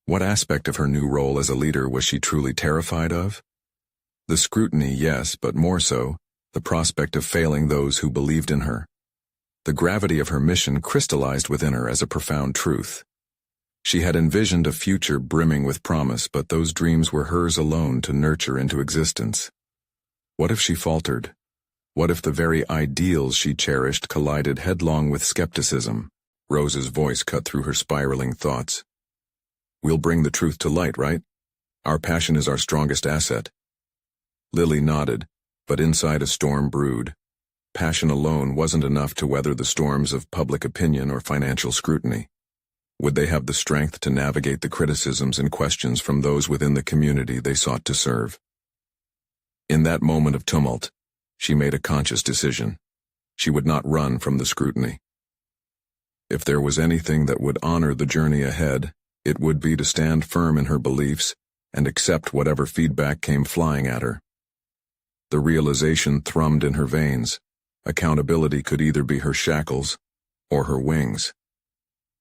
What aspect of her new role as a leader was she truly terrified of? The scrutiny, yes, but more so, the prospect of failing those who believed in her. The gravity of her mission crystallized within her as a profound truth. She had envisioned a future brimming with promise, but those dreams were hers alone to nurture into existence. What if she faltered? What if the very ideals she cherished collided headlong with skepticism? Rose's voice cut through her spiraling thoughts. We'll bring the truth to light, right? Our passion is our strongest asset. Lily nodded, but inside a storm brewed. Passion alone wasn't enough to weather the storms of public opinion or financial scrutiny. Would they have the strength to navigate the criticisms and questions from those within the community they sought to serve? In that moment of tumult, she made a conscious decision. She would not run from the scrutiny. If there was anything that would honor the journey ahead, it would be to stand firm in her beliefs and accept whatever feedback came flying at her. The realization thrummed in her veins. Accountability could either be her shackles or her wings.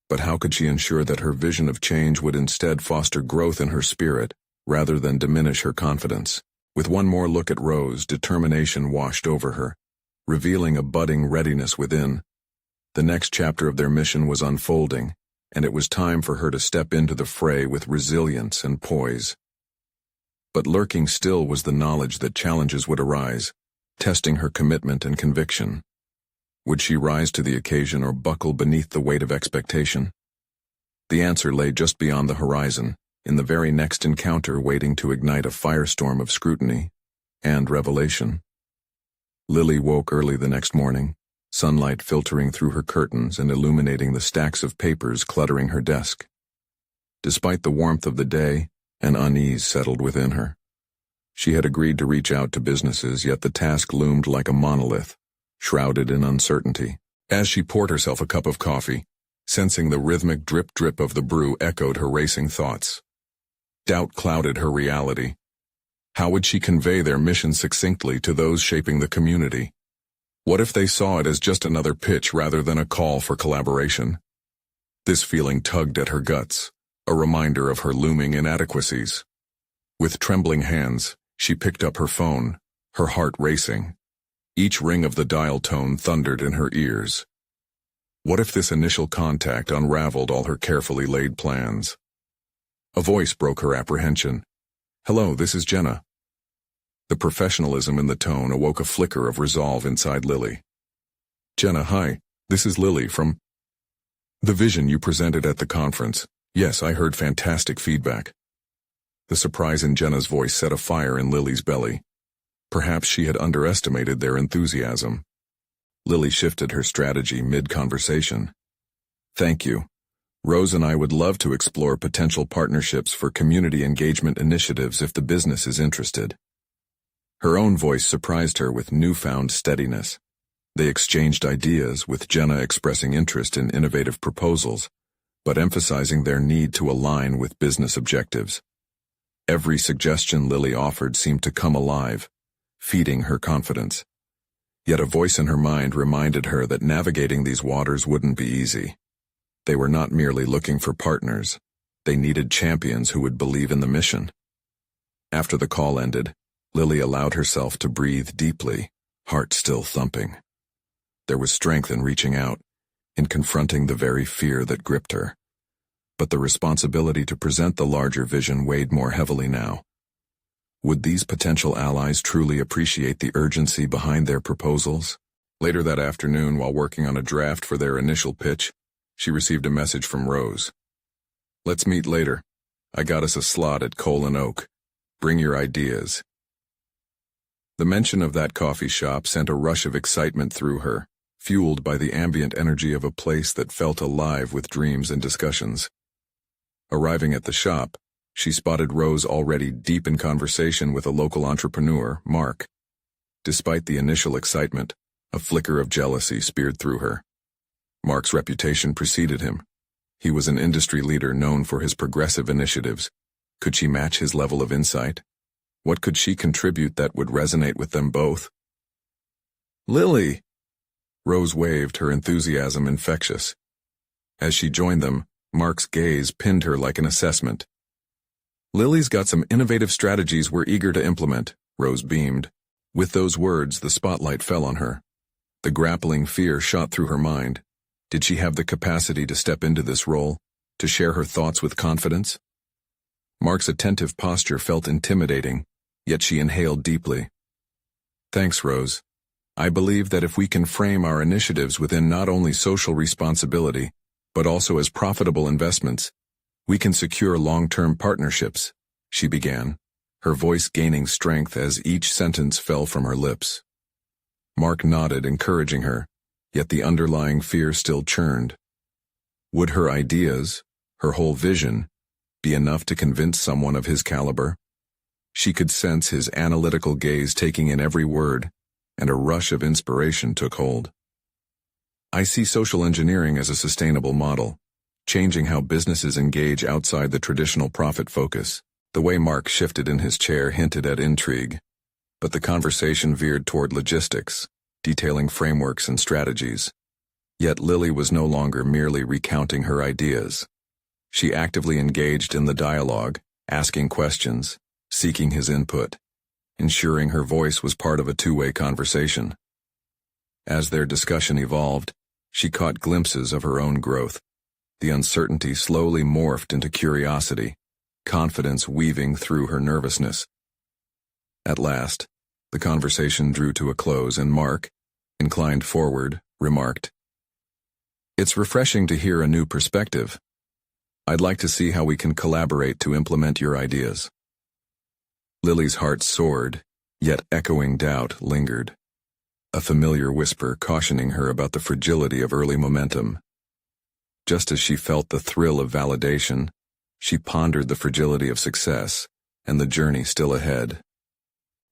But how could she ensure that her vision of change would instead foster growth in her spirit, rather than diminish her confidence? With one more look at Rose, determination washed over her, revealing a budding readiness within. The next chapter of their mission was unfolding, and it was time for her to step into the fray with resilience and poise. But lurking still was the knowledge that challenges would arise, testing her commitment and conviction. Would she rise to the occasion or buckle beneath the weight of expectation? The answer lay just beyond the horizon, in the very next encounter waiting to ignite a firestorm of scrutiny and revelation. Lily woke early the next morning, sunlight filtering through her curtains and illuminating the stacks of papers cluttering her desk. Despite the warmth of the day, an unease settled within her. She had agreed to reach out to businesses, yet the task loomed like a monolith, shrouded in uncertainty. As she poured herself a cup of coffee, sensing the rhythmic drip-drip of the brew echoed her racing thoughts. Doubt clouded her reality. How would she convey their mission succinctly to those shaping the community? What if they saw it as just another pitch rather than a call for collaboration? This feeling tugged at her guts, a reminder of her looming inadequacies. With trembling hands, she picked up her phone, her heart racing. Each ring of the dial tone thundered in her ears. What if this initial contact unraveled all her carefully laid plans? A voice broke her apprehension. "Hello, this is Jenna." The professionalism in the tone awoke a flicker of resolve inside Lily. "Jenna, hi, this is Lily from the vision you presented at the conference. Yes, I heard fantastic feedback." The surprise in Jenna's voice set a fire in Lily's belly. Perhaps she had underestimated their enthusiasm. Lily shifted her strategy mid-conversation. "Thank you. Rose and I would love to explore potential partnerships for community engagement initiatives if the business is interested." Her own voice surprised her with newfound steadiness. They exchanged ideas, with Jenna expressing interest in innovative proposals, but emphasizing their need to align with business objectives. Every suggestion Lily offered seemed to come alive, feeding her confidence. Yet a voice in her mind reminded her that navigating these waters wouldn't be easy. They were not merely looking for partners. They needed champions who would believe in the mission. After the call ended, Lily allowed herself to breathe deeply, heart still thumping. There was strength in reaching out, in confronting the very fear that gripped her. But the responsibility to present the larger vision weighed more heavily now. Would these potential allies truly appreciate the urgency behind their proposals? Later that afternoon, while working on a draft for their initial pitch, she received a message from Rose. "Let's meet later. I got us a slot at Cole & Oak. Bring your ideas." The mention of that coffee shop sent a rush of excitement through her, fueled by the ambient energy of a place that felt alive with dreams and discussions. Arriving at the shop, she spotted Rose already deep in conversation with a local entrepreneur, Mark. Despite the initial excitement, a flicker of jealousy speared through her. Mark's reputation preceded him. He was an industry leader known for his progressive initiatives. Could she match his level of insight? What could she contribute that would resonate with them both? "Lily!" Rose waved, her enthusiasm infectious. As she joined them, Mark's gaze pinned her like an assessment. "Lily's got some innovative strategies we're eager to implement," Rose beamed. With those words, the spotlight fell on her. The grappling fear shot through her mind. Did she have the capacity to step into this role, to share her thoughts with confidence? Mark's attentive posture felt intimidating, yet she inhaled deeply. "Thanks, Rose. I believe that if we can frame our initiatives within not only social responsibility, but also as profitable investments, we can secure long-term partnerships," she began, her voice gaining strength as each sentence fell from her lips. Mark nodded, encouraging her, yet the underlying fear still churned. Would her ideas, her whole vision, be enough to convince someone of his caliber? She could sense his analytical gaze taking in every word, and a rush of inspiration took hold. "I see social engineering as a sustainable model, changing how businesses engage outside the traditional profit focus." The way Mark shifted in his chair hinted at intrigue, but the conversation veered toward logistics, detailing frameworks and strategies. Yet Lily was no longer merely recounting her ideas. She actively engaged in the dialogue, asking questions, seeking his input, ensuring her voice was part of a two-way conversation. As their discussion evolved, she caught glimpses of her own growth. The uncertainty slowly morphed into curiosity, confidence weaving through her nervousness. At last, the conversation drew to a close and Mark, inclined forward, remarked, "It's refreshing to hear a new perspective. I'd like to see how we can collaborate to implement your ideas." Lily's heart soared, yet echoing doubt lingered. A familiar whisper cautioning her about the fragility of early momentum. Just as she felt the thrill of validation, she pondered the fragility of success and the journey still ahead.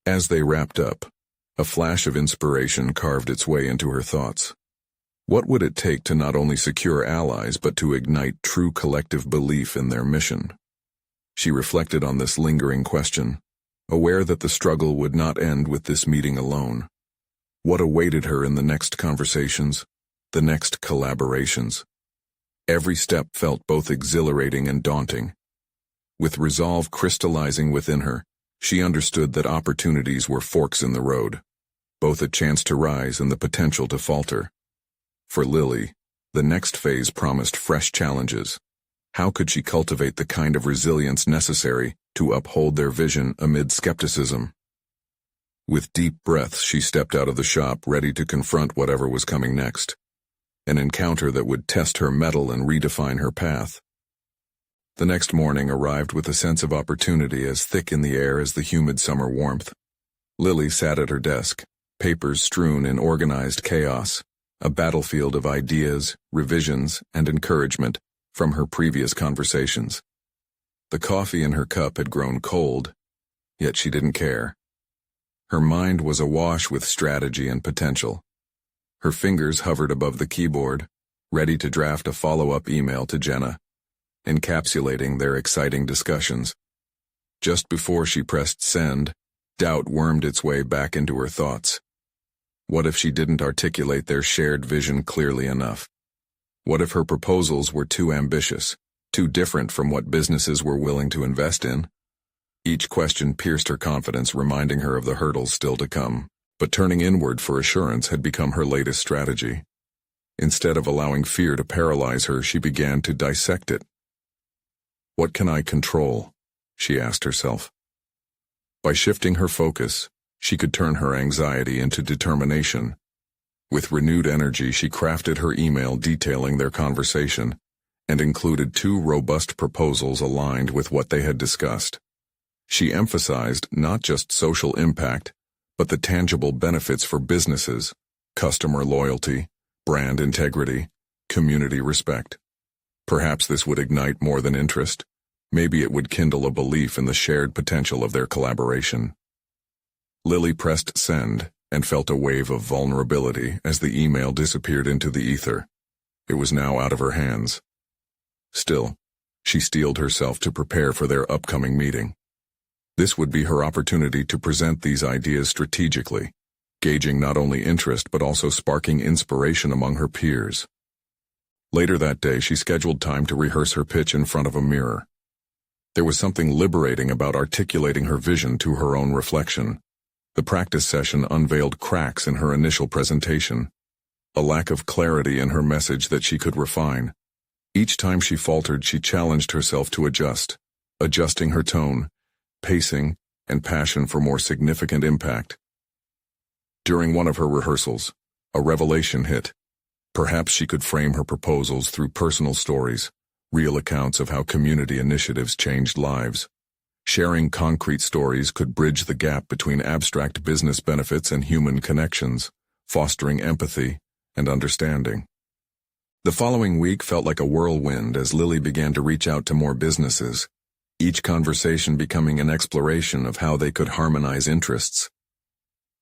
As they wrapped up, a flash of inspiration carved its way into her thoughts. What would it take to not only secure allies but to ignite true collective belief in their mission? She reflected on this lingering question, aware that the struggle would not end with this meeting alone. What awaited her in the next conversations, the next collaborations? Every step felt both exhilarating and daunting. With resolve crystallizing within her, she understood that opportunities were forks in the road, both a chance to rise and the potential to falter. For Lily, the next phase promised fresh challenges. How could she cultivate the kind of resilience necessary to uphold their vision amid skepticism? With deep breaths, she stepped out of the shop, ready to confront whatever was coming next. An encounter that would test her mettle and redefine her path. The next morning arrived with a sense of opportunity as thick in the air as the humid summer warmth. Lily sat at her desk, papers strewn in organized chaos, a battlefield of ideas, revisions, and encouragement from her previous conversations. The coffee in her cup had grown cold, yet she didn't care. Her mind was awash with strategy and potential. Her fingers hovered above the keyboard, ready to draft a follow-up email to Jenna, encapsulating their exciting discussions. Just before she pressed send, doubt wormed its way back into her thoughts. What if she didn't articulate their shared vision clearly enough? What if her proposals were too ambitious, too different from what businesses were willing to invest in? Each question pierced her confidence, reminding her of the hurdles still to come. But turning inward for assurance had become her latest strategy. Instead of allowing fear to paralyze her, she began to dissect it. What can I control? She asked herself. By shifting her focus, she could turn her anxiety into determination. With renewed energy, she crafted her email detailing their conversation and included 2 robust proposals aligned with what they had discussed. She emphasized not just social impact, but the tangible benefits for businesses: customer loyalty, brand integrity, community respect. Perhaps this would ignite more than interest. Maybe it would kindle a belief in the shared potential of their collaboration. Lily pressed send and felt a wave of vulnerability as the email disappeared into the ether. It was now out of her hands. Still, she steeled herself to prepare for their upcoming meeting. This would be her opportunity to present these ideas strategically, gauging not only interest but also sparking inspiration among her peers. Later that day, she scheduled time to rehearse her pitch in front of a mirror. There was something liberating about articulating her vision to her own reflection. The practice session unveiled cracks in her initial presentation, a lack of clarity in her message that she could refine. Each time she faltered, she challenged herself to adjusting her tone, pacing, and passion for more significant impact. During one of her rehearsals, a revelation hit. Perhaps she could frame her proposals through personal stories, real accounts of how community initiatives changed lives. Sharing concrete stories could bridge the gap between abstract business benefits and human connections, fostering empathy and understanding. The following week felt like a whirlwind as Lily began to reach out to more businesses, each conversation becoming an exploration of how they could harmonize interests.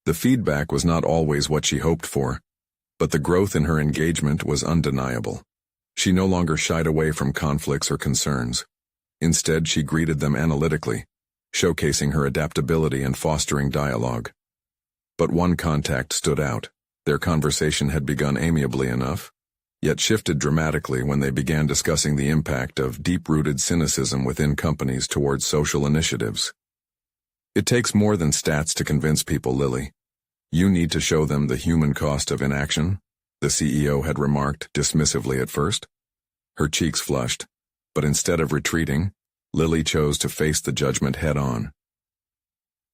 The feedback was not always what she hoped for, but the growth in her engagement was undeniable. She no longer shied away from conflicts or concerns. Instead, she greeted them analytically, showcasing her adaptability and fostering dialogue. But one contact stood out. Their conversation had begun amiably enough, yet shifted dramatically when they began discussing the impact of deep-rooted cynicism within companies towards social initiatives. It takes more than stats to convince people, Lily. You need to show them the human cost of inaction, the CEO had remarked dismissively at first. Her cheeks flushed, but instead of retreating, Lily chose to face the judgment head-on.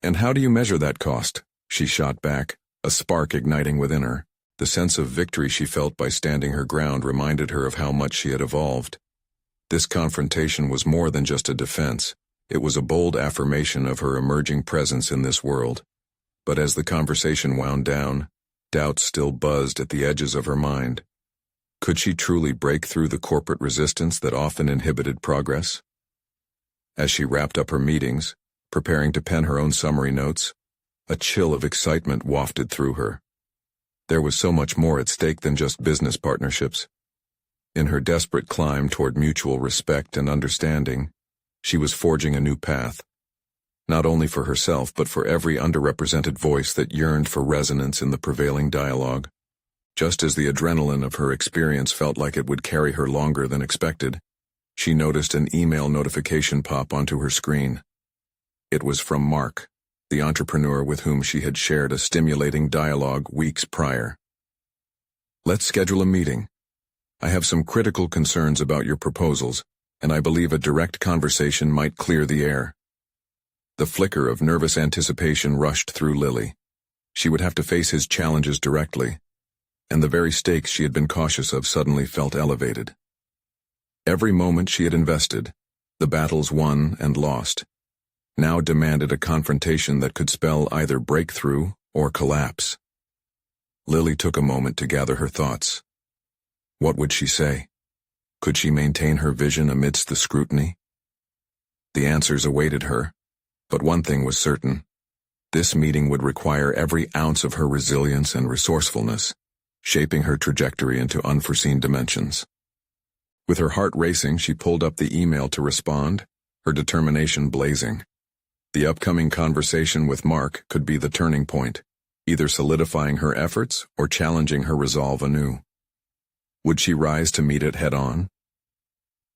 And how do you measure that cost? She shot back, a spark igniting within her. The sense of victory she felt by standing her ground reminded her of how much she had evolved. This confrontation was more than just a defense. It was a bold affirmation of her emerging presence in this world. But as the conversation wound down, doubts still buzzed at the edges of her mind. Could she truly break through the corporate resistance that often inhibited progress? As she wrapped up her meetings, preparing to pen her own summary notes, a chill of excitement wafted through her. There was so much more at stake than just business partnerships. In her desperate climb toward mutual respect and understanding, she was forging a new path, not only for herself but for every underrepresented voice that yearned for resonance in the prevailing dialogue. Just as the adrenaline of her experience felt like it would carry her longer than expected, she noticed an email notification pop onto her screen. It was from Mark, the entrepreneur with whom she had shared a stimulating dialogue weeks prior. Let's schedule a meeting. I have some critical concerns about your proposals, and I believe a direct conversation might clear the air. The flicker of nervous anticipation rushed through Lily. She would have to face his challenges directly, and the very stakes she had been cautious of suddenly felt elevated. Every moment she had invested, the battles won and lost, now demanded a confrontation that could spell either breakthrough or collapse. Lily took a moment to gather her thoughts. What would she say? Could she maintain her vision amidst the scrutiny? The answers awaited her, but one thing was certain. This meeting would require every ounce of her resilience and resourcefulness. shaping her trajectory into unforeseen dimensions. With her heart racing, she pulled up the email to respond, her determination blazing. The upcoming conversation with Mark could be the turning point, either solidifying her efforts or challenging her resolve anew. Would she rise to meet it head-on?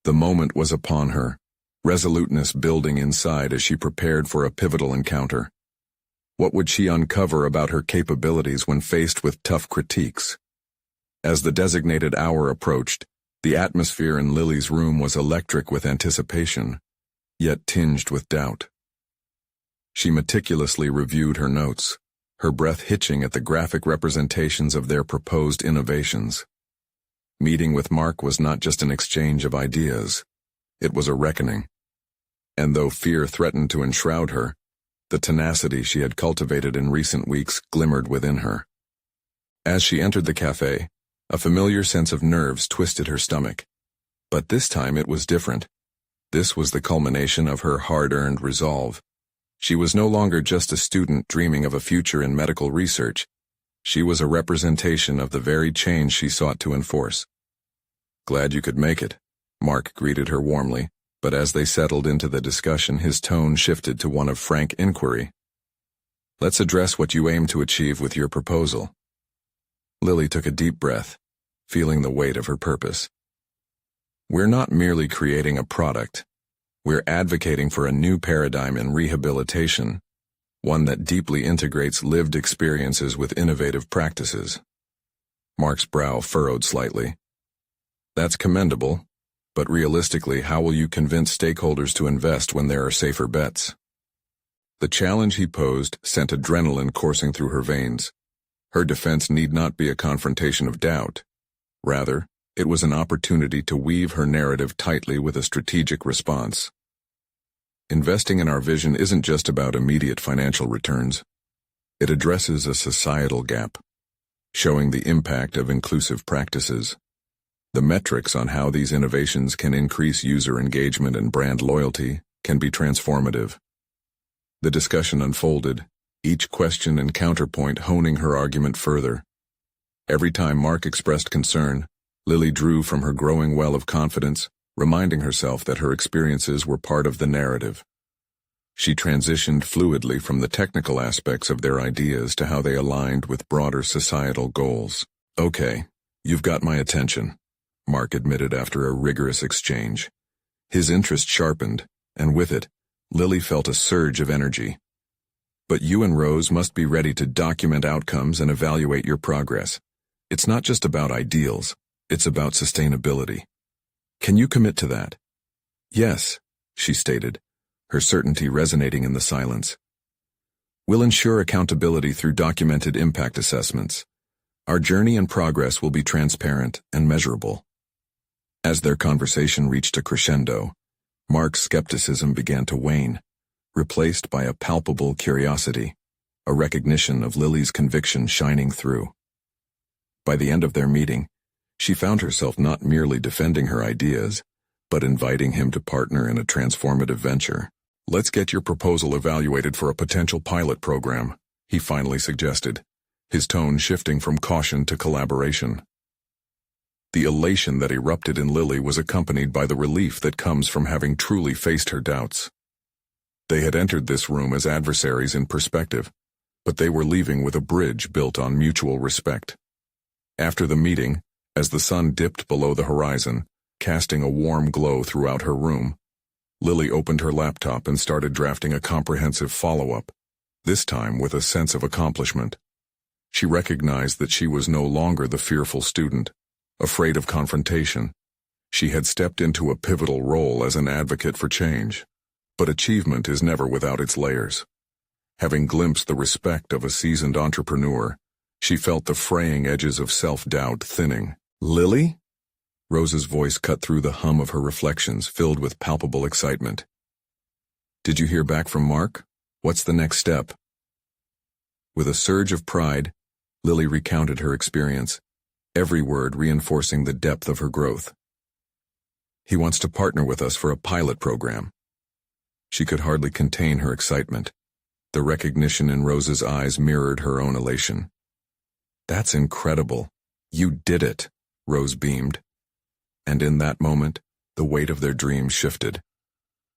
The moment was upon her, resoluteness building inside as she prepared for a pivotal encounter. What would she uncover about her capabilities when faced with tough critiques? As the designated hour approached, the atmosphere in Lily's room was electric with anticipation, yet tinged with doubt. She meticulously reviewed her notes, her breath hitching at the graphic representations of their proposed innovations. Meeting with Mark was not just an exchange of ideas, it was a reckoning. And though fear threatened to enshroud her, the tenacity she had cultivated in recent weeks glimmered within her. As she entered the cafe, a familiar sense of nerves twisted her stomach. But this time it was different. This was the culmination of her hard-earned resolve. She was no longer just a student dreaming of a future in medical research. She was a representation of the very change she sought to enforce. "Glad you could make it," Mark greeted her warmly, but as they settled into the discussion, his tone shifted to one of frank inquiry. "Let's address what you aim to achieve with your proposal." Lily took a deep breath, feeling the weight of her purpose. "We're not merely creating a product. We're advocating for a new paradigm in rehabilitation, one that deeply integrates lived experiences with innovative practices." Mark's brow furrowed slightly. "That's commendable, but realistically, how will you convince stakeholders to invest when there are safer bets?" The challenge he posed sent adrenaline coursing through her veins. Her defense need not be a confrontation of doubt. Rather, it was an opportunity to weave her narrative tightly with a strategic response. "Investing in our vision isn't just about immediate financial returns. It addresses a societal gap, showing the impact of inclusive practices. The metrics on how these innovations can increase user engagement and brand loyalty can be transformative." The discussion unfolded, each question and counterpoint honing her argument further. Every time Mark expressed concern, Lily drew from her growing well of confidence, reminding herself that her experiences were part of the narrative. She transitioned fluidly from the technical aspects of their ideas to how they aligned with broader societal goals. "Okay, you've got my attention," Mark admitted after a rigorous exchange. His interest sharpened, and with it, Lily felt a surge of energy. "But you and Rose must be ready to document outcomes and evaluate your progress. It's not just about ideals, it's about sustainability. Can you commit to that?" "Yes," she stated, her certainty resonating in the silence. "We'll ensure accountability through documented impact assessments. Our journey and progress will be transparent and measurable." As their conversation reached a crescendo, Mark's skepticism began to wane, replaced by a palpable curiosity, a recognition of Lily's conviction shining through. By the end of their meeting, she found herself not merely defending her ideas, but inviting him to partner in a transformative venture. "Let's get your proposal evaluated for a potential pilot program," he finally suggested, his tone shifting from caution to collaboration. The elation that erupted in Lily was accompanied by the relief that comes from having truly faced her doubts. They had entered this room as adversaries in perspective, but they were leaving with a bridge built on mutual respect. After the meeting, as the sun dipped below the horizon, casting a warm glow throughout her room, Lily opened her laptop and started drafting a comprehensive follow-up, this time with a sense of accomplishment. She recognized that she was no longer the fearful student, afraid of confrontation. She had stepped into a pivotal role as an advocate for change. But achievement is never without its layers. Having glimpsed the respect of a seasoned entrepreneur, she felt the fraying edges of self-doubt thinning. "Lily?" Rose's voice cut through the hum of her reflections, filled with palpable excitement. "Did you hear back from Mark? What's the next step?" With a surge of pride, Lily recounted her experience, every word reinforcing the depth of her growth. "He wants to partner with us for a pilot program." She could hardly contain her excitement. The recognition in Rose's eyes mirrored her own elation. "That's incredible. "You did it," Rose beamed. And in that moment, the weight of their dreams shifted.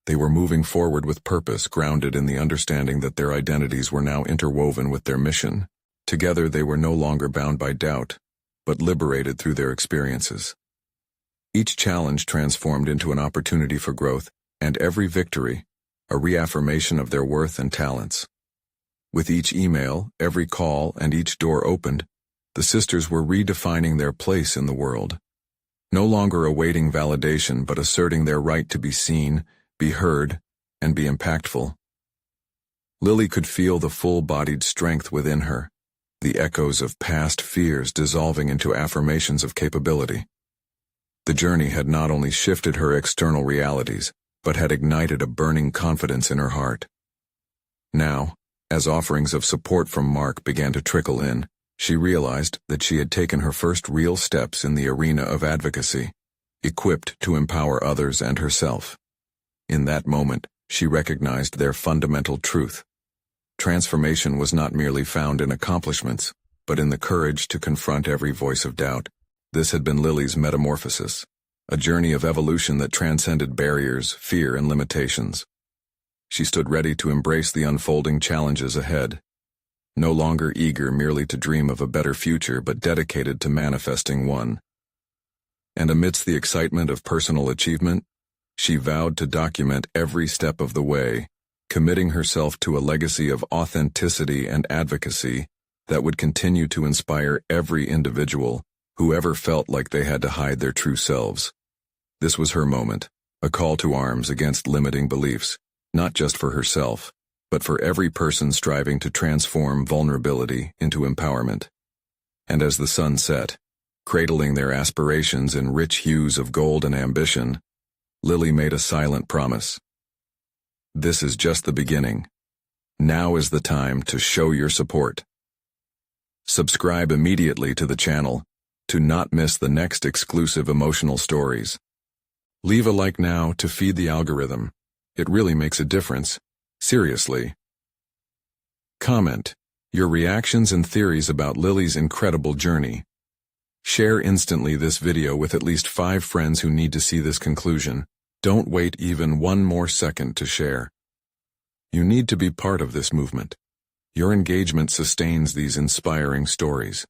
They were moving forward with purpose, grounded in the understanding that their identities were now interwoven with their mission. Together they were no longer bound by doubt, but liberated through their experiences. Each challenge transformed into an opportunity for growth, and every victory, a reaffirmation of their worth and talents. With each email, every call, and each door opened, the sisters were redefining their place in the world. No longer awaiting validation but asserting their right to be seen, be heard, and be impactful. Lily could feel the full-bodied strength within her, the echoes of past fears dissolving into affirmations of capability. The journey had not only shifted her external realities, but had ignited a burning confidence in her heart. Now, as offerings of support from Mark began to trickle in, she realized that she had taken her first real steps in the arena of advocacy, equipped to empower others and herself. In that moment, she recognized their fundamental truth. Transformation was not merely found in accomplishments, but in the courage to confront every voice of doubt. This had been Lily's metamorphosis, a journey of evolution that transcended barriers, fear, and limitations. She stood ready to embrace the unfolding challenges ahead, no longer eager merely to dream of a better future but dedicated to manifesting one. And amidst the excitement of personal achievement, she vowed to document every step of the way, committing herself to a legacy of authenticity and advocacy that would continue to inspire every individual who ever felt like they had to hide their true selves. This was her moment, a call to arms against limiting beliefs, not just for herself, but for every person striving to transform vulnerability into empowerment. And as the sun set, cradling their aspirations in rich hues of gold and ambition, Lily made a silent promise. This is just the beginning. Now is the time to show your support. Subscribe immediately to the channel to not miss the next exclusive emotional stories. Leave a like now to feed the algorithm. It really makes a difference. Seriously. Comment your reactions and theories about Lily's incredible journey. Share instantly this video with at least 5 friends who need to see this conclusion. Don't wait even one more second to share. You need to be part of this movement. Your engagement sustains these inspiring stories.